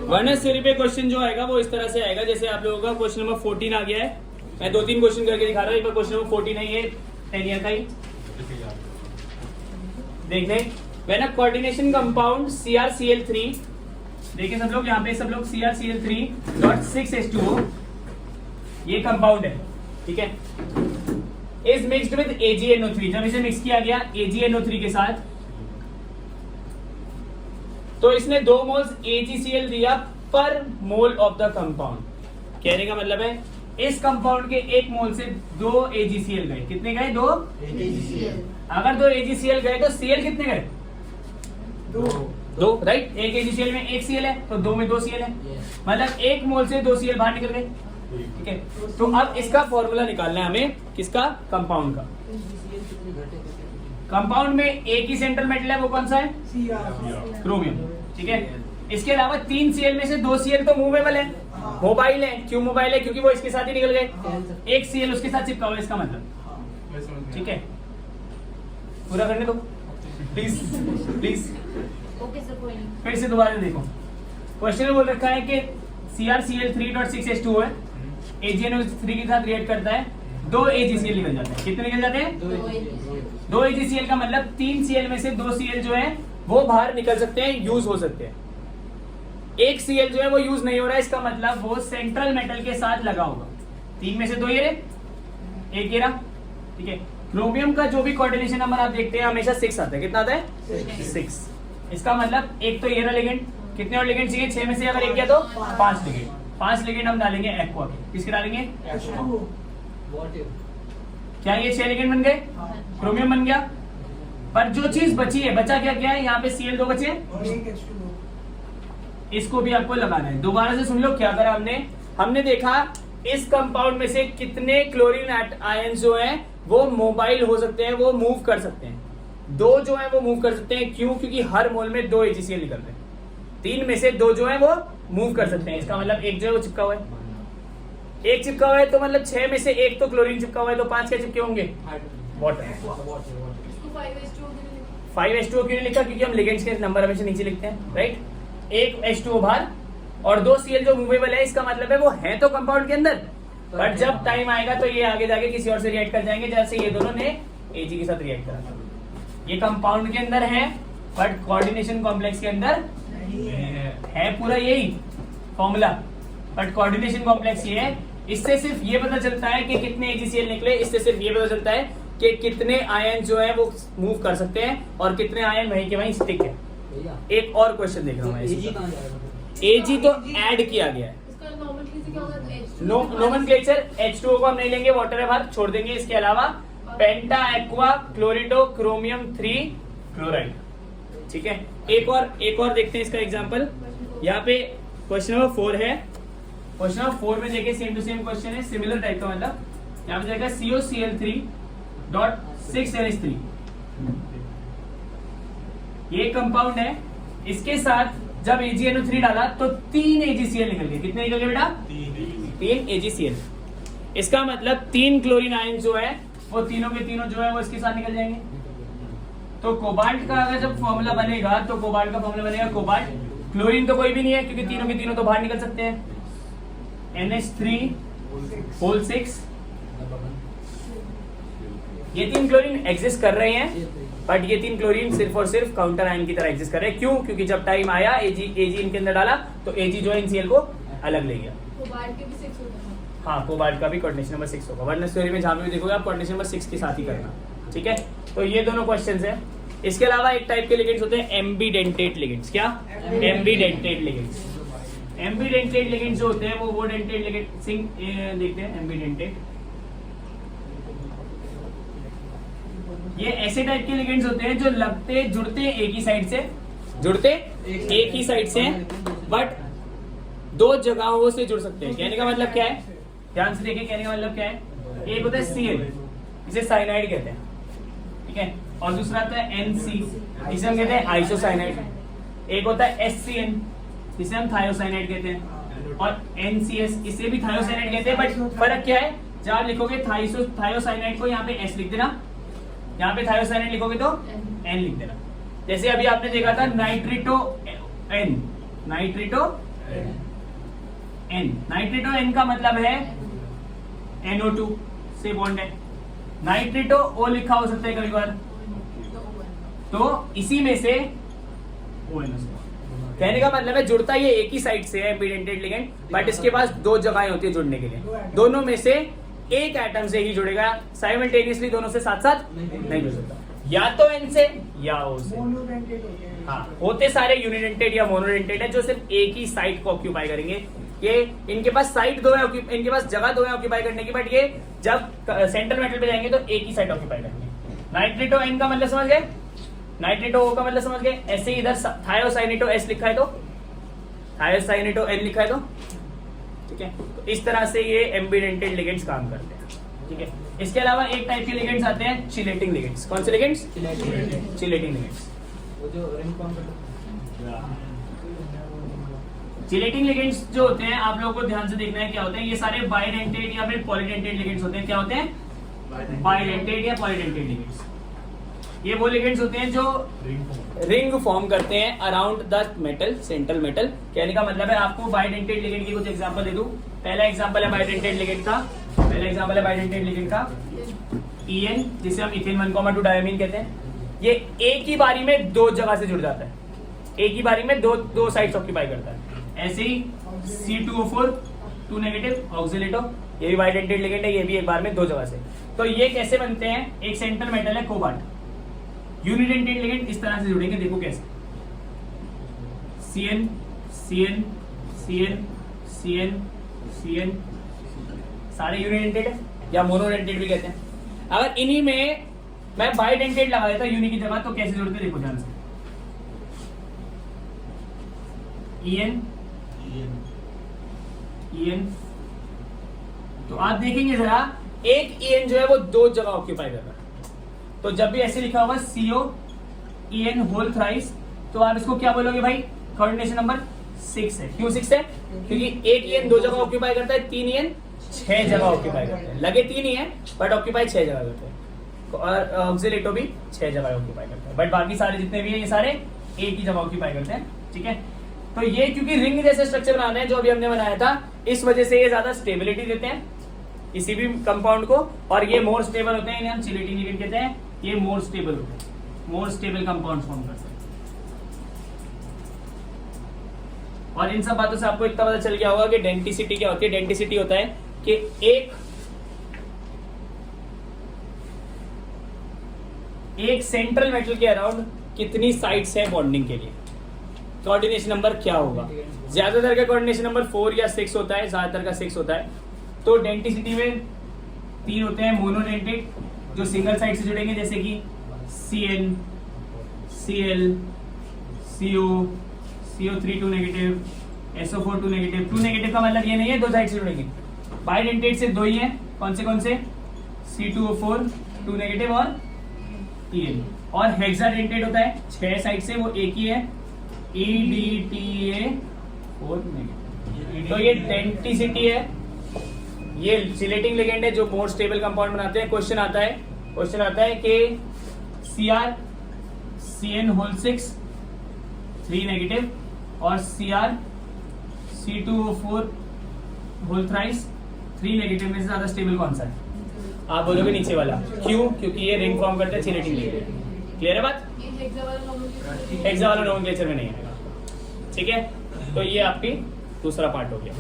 वर्नस theory पे question जो आएगा वो इस तरह से आएगा, जैसे आप लोगों का क्वेश्चन नंबर 14 आ गया है। मैं 2-3 क्वेश्चन करके दिखा रहा हूँ। एक बार क्वेश्चन नंबर 14 है, ये 10 ईयर का ही देख लें। When a coordination compound CrCl3, देखिए सब लोग यहाँ पे, सब लोग CrCl3.6H2O ये कंपाउंड है, ठीक है, इज मिक्स्ड विद AgNO3। जब इसे मिक्स किया गया AgNO3 के साथ, तो इसने 2 मोल्स AgCl दिया पर मोल ऑफ द कंपाउंड। कहने का मतलब है इस कंपाउंड के 1 मोल से 2 AgCl गए। कितने गए? 2 AgCl। अगर 2 AgCl गए तो Cl कितने गए? 2, राइट। एक AgCl में 1 Cl है तो 2 में 2 Cl है, मतलब 1 मोल से 2 Cl बाहर निकल गए, ठीक है। तो अब इसका फॉर्मूला निकालना है हमें, किसका? कंपाउंड का। कंपाउंड में एक ही सेंट्रल मेटल है, वो कौन सा है? क्रोमियम, ठीक है। इसके अलावा 3 Cl में से 2 Cl तो मूवेबल है, मोबाइल है। क्यों मोबाइल है? क्योंकि वो इसके साथ ही निकल गए। 1 Cl उसके साथ चिपका हुआ, इसका मतलब, ठीक है। पूरा करने दो प्लीज प्लीज। ओके सर, कोई नहीं। फिर से दोबारा देखो, क्वेश्चन में बोल रखा है कि CrCl3.6H2O है, AgNO3 के साथ रिएक्ट करता है, 2 AgCl निकल जाते हैं। कितने निकल जाते हैं? 2 AgCl का मतलब 3 Cl में से 2 Cl जो है वो बाहर निकल सकते हैं, यूज हो सकते हैं। 1 Cl जो है वो यूज नहीं हो रहा है, इसका मतलब वो सेंट्रल मेटल के साथ लगा होगा। 3 में से 2 ये रहे, 1 ये रहा, ठीक है। क्रोमियम का जो भी कोऑर्डिनेशन नंबर आप देखते हैं हमेशा 6 आता है। कितना आता है? 6। इसका मतलब एक तो ये रहा लिगेंड, कितने और लिगेंड चाहिए? 6 में से अगर एक किया तो 5 लिगेंड। 5 लिगेंड हम डालेंगे एक्वा के। किसके डालेंगे? क्या ये 6 लिगेंड बन गए? क्रोमियम बन गया। पर जो चीज बची है, बचा क्या क्या है? यहाँ पे Cl2 बचे, इसको भी आपको लगाना है। दोबारा से सुन लो क्या करा हमने देखा इस कंपाउंड में से कितने क्लोरीन आयन जो हैं वो मोबाइल हो सकते हैं, वो मूव कर सकते हैं। 2 जो है वो मूव कर सकते हैं। क्यों? क्योंकि हर मोल में 2 AgCl निकल रहे हैं। 3 में से 2 जो है वो मूव कर सकते हैं। इसका मतलब एक जो है वो चिपका हुआ है, एक चिपका हुआ है, तो मतलब 6 में से 1 तो क्लोरीन चिपका हुआ है, तो 5 क्या चिपके होंगे? वाटर। 5H2O क्यों लिखा? क्योंकि हम लिगेंड्स के नंबर हमेशा नीचे लिखते हैं, राइट। 1 H2O बाहर और 2 Cl जो मूवेबल है, इसका मतलब है वो है तो कंपाउंड के अंदर, बट जब टाइम आएगा तो ये आगे जाके किसी और से रिएक्ट कर जाएंगे, जैसे ये दोनों ने Ag के साथ रिएक्ट करा। ये कंपाउंड के अंदर है बट कोऑर्डिनेशन कॉम्प्लेक्स के अंदर है पूरा यही फॉर्मूला, बट कोऑर्डिनेशन कॉम्प्लेक्स ये है। इससे सिर्फ ये पता चलता है कि कितने AgCl निकले, इससे सिर्फ ये पता चलता है कि कितने आयन जो है वो मूव कर सकते हैं और कितने आयन वहीं के वहीं स्टिक है। एक और क्वेश्चन देख रहा हूँ मैं। Ag तो ऐड किया गया है, नोमेनक्लेचर H2O को हम नहीं लेंगे, वाटर है बाहर, छोड़ देंगे। इसके अलावा पेंटा एक्वा क्लोरिडो क्रोमियम 3 क्लोराइड, ठीक है। एक और देखते हैं इसका एग्जांपल। यहाँ पे क्वेश्चन नंबर 4 है। क्वेश्चन नंबर 4 में देखिए सेम टू सेम क्वेश्चन है, सिमिलर टाइप का, मतलब यहाँ पे जाएगा COCl3.6NH3 ये कंपाउंड है। इसके साथ जब AgNO3 डाला तो 3 AgCl निकल गए। कितने निकल गए बेटा? 3 AgCl। इसका मतलब 3 क्लोरीन आयन जो है वो तीनों के तीनों जो है वो इसके साथ निकल जाएंगे। तो कोबाल्ट का अगर जब फॉर्मूला बनेगा तो कोबाल्ट का फॉर्मूला बनेगा कोबाल्ट। क्लोरीन तो कोई भी नहीं है क्योंकि तीनों के तीनों तो बाहर निकल सकते हैं। NH3 ये 3 क्लोरीन एग्जिस्ट कर रहे हैं, बट ये 3 क्लोरीन सिर्फ और सिर्फ काउंटर आयन की तरह एग्जिस्ट कर रहे हैं। क्यों? क्योंकि जब टाइम आया Ag इनके अंदर डाला तो Ag जो है इन Cl को अलग ले गया। कोबाल्ट के भी 6 होगा। हाँ, कोबाल्ट का भी कोऑर्डिनेशन नंबर 6 होगा। वर्नस थ्योरी में जहां भी देखोगे आप कोऑर्डिनेशन नंबर 6 के साथ ही करना, ठीक है। तो ये दोनों क्वेश्चंस हैं। इसके अलावा एक टाइप के लिगेंड्स होते हैं एम्बीडेंटेट लिगेंड्स। क्या? Ambidentate ligands. एम्बीडेंटेट लिगेंड्स जो होते हैं वो डेंटेट लिगेंड देखते हैं। एम्बीडेंटेट ये ऐसे टाइप के लिगेंड्स होते हैं जो लगते जुड़ते एक ही साइड से, बट 2 जगहों से जुड़ सकते हैं। कहने का मतलब क्या है? ध्यान से देखिए, कहने का मतलब क्या है? एक होता है Cl, इसे साइनाइड कहते हैं, ठीक है, और दूसरा आता है NC, इसे हम कहते हैं आइसोसाइनाइड। एक होता है SCN, इसे हम थायोसाइनाइड कहते हैं, और NCS, इसे भी थायोसाइनाइड कहते हैं। बट फर्क क्या है? जब आप लिखोगे थायोसाइनाइड को यहाँ पे S लिख देना, यहाँ पे थायोसाइनाइड लिखोगे तो N लिख देना। जैसे अभी आपने देखा था नाइट्रिटो N, नाइट्रेटो N का मतलब है NO2 से बॉन्ड है। नाइट्रेटो O लिखा हो सकता है कभी बार, तो इसी में से ONO। कहने का मतलब है जुड़ता ये एक ही साइड से है एम्बिडेंटेड लिगेंड, बट इसके पास दो जगहें होती है जुड़ने के लिए, दोनों में से एक एटम से ही जुड़ेगा, साइमल्टेनियसली दोनों से साथ साथ नहीं जुड़ सकता, या तो N से या O से। हाँ, होते सारे यूनिडेंटेड या मोनोडेंटेड है जो सिर्फ एक ही साइड को ऑक्यूपाई करेंगे। ये इनके पास साइड दो है, इनके पास जगह दो है ऑक्यूपाई करने की, बट ये जब सेंट्रल मेटल पे जाएंगे तो एक ही साइड ऑक्यूपाई करेंगे। नाइट्रेटो N का मतलब समझ गए, नाइट्रेटो O का मतलब समझ गए। ऐसे ही इधर थायोसाइनेटो S लिखा है तो थायोसाइनेटो N लिखा है तो ठीक है। तो इस तरह से ये एम्बिडेंटेड लिगेंड्स काम करते हैं, ठीक है। इसके अलावा एक टाइप के लिगेंड्स आते हैं चिलेटिंग लिगेंड्स। कौन से ligands? Chelating ligands. Chelating ligands जो होते हैं आप लोगों को ध्यान से देखना है क्या होते हैं। ये सारे बाइडेंटेड या फिर पॉलीडेंटेड लिगेंड्स होते हैं। क्या होते हैं? बाइडेंटेड या पॉलीडेंटेड लिगेंड्स। ये वो लिगेंड्स होते हैं जो रिंग फॉर्म करते हैं around the metal, central metal. कहने का मतलब है आपको बाइडेंटेड लिगेंड की कुछ एग्जांपल दे दूं। पहला एग्जांपल है बाइडेंटेड लिगेंड का, EN, जिसे हम इथेन 1,2 डायमीन कहते हैं। ये एक ही बारी में दो जगह से जुड़ जाता है, एक ही बारी में दो साइड्स ऑक्यूपाई करता है। ऐसे ही C2O4 2 नेगेटिव ऑक्सिलेटो, ये भी बाइडेंटेड लिगेंड है, ये भी एक बार में दो जगह से। तो ये कैसे बनते हैं? एक सेंट्रल मेटल है कोबाल्ट, यूनिडेंटेड लिगेंड इस तरह से जुड़ेंगे, देखो कैसे। CN CN CN CN CN, सारे यूनिडेंटेड है या मोनोडेंटेड भी कहते हैं। अगर इन्हीं में मैं बाइडेंटेड लगा देता यूनि की जगह तो कैसे जुड़ते देखो ध्यान से। EN तो आप देखेंगे जरा, एक EN जो है वो दो जगह ऑक्यूपाई कर रहा है। तो जब भी ऐसे लिखा होगा CO EN होल थ्राइस, तो आप इसको क्या बोलोगे भाई? कोऑर्डिनेशन नंबर 6 है। क्यों 6 है? क्योंकि एक EN दो जगह ऑक्यूपाई करता है, 3 EN 6 जगह ऑक्यूपाई करते हैं। लगे 3 ही है बट ऑक्यूपाई 6 जगह करते हैं। और ऑक्सिलेटो भी 6 जगह ऑक्यूपाई करते हैं, बट बाकी सारे जितने भी है ये सारे एक ही जगह ऑक्यूपाई करते हैं, ठीक है। तो ये क्योंकि रिंग जैसे स्ट्रक्चर बनाने हैं जो अभी हमने बनाया था, इस वजह से ये ज्यादा स्टेबिलिटी देते हैं किसी भी कंपाउंड को, और ये मोर स्टेबल होते हैं, इन्हें हम चिलेटिंग लिगेंड कहते हैं। ये मोर स्टेबल होते हैं, मोर स्टेबल कंपाउंड फॉर्म करते हैं। और इन सब बातों से आपको इतना पता चल गया होगा कि डेंटिसिटी क्या होती है। डेंटिसिटी होता है कि एक सेंट्रल मेटल के अराउंड कितनी साइड्स है बॉन्डिंग के लिए। कोऑर्डिनेशन नंबर क्या होगा? ज्यादातर का कोऑर्डिनेशन नंबर 4 या 6 होता है, ज्यादातर का 6 होता है। तो डेंटिसिटी में 3 होते हैं मोनोडेंटेड जो सिंगल साइड से जुड़ेंगे, जैसे कि CN CL CO CO3 2 negative, SO4 2 negative. 2 negative का मतलब ये नहीं है दो साइड से जुड़ेंगे। बाइडेंटेड से दो ही है, कौन से? C2O4 2 नेगेटिव और EN। और हेक्साडेंटेड होता है 6 साइड से, वो एक ही है, EDTA 4 नेगेटिव। तो ये डेंटिसिटी है, ये चिलेटिंग लिगेंड है जो मोर स्टेबल कंपाउंड बनाते हैं। क्वेश्चन आता है कि CR CN होल 6 3 नेगेटिव और CR C2O4 whole thrice 3 negative में से ज्यादा स्टेबल कौन सा है? आप बोलोगे नीचे वाला। क्यों? क्योंकि ये रिंग फॉर्म करते हैं चिलेटिंग लिगेंड। क्लियर है बात? हेक्सा वाला नोमेनक्लेचर में नहीं आएगा, ठीक है। तो ये आपकी दूसरा पार्ट हो गया।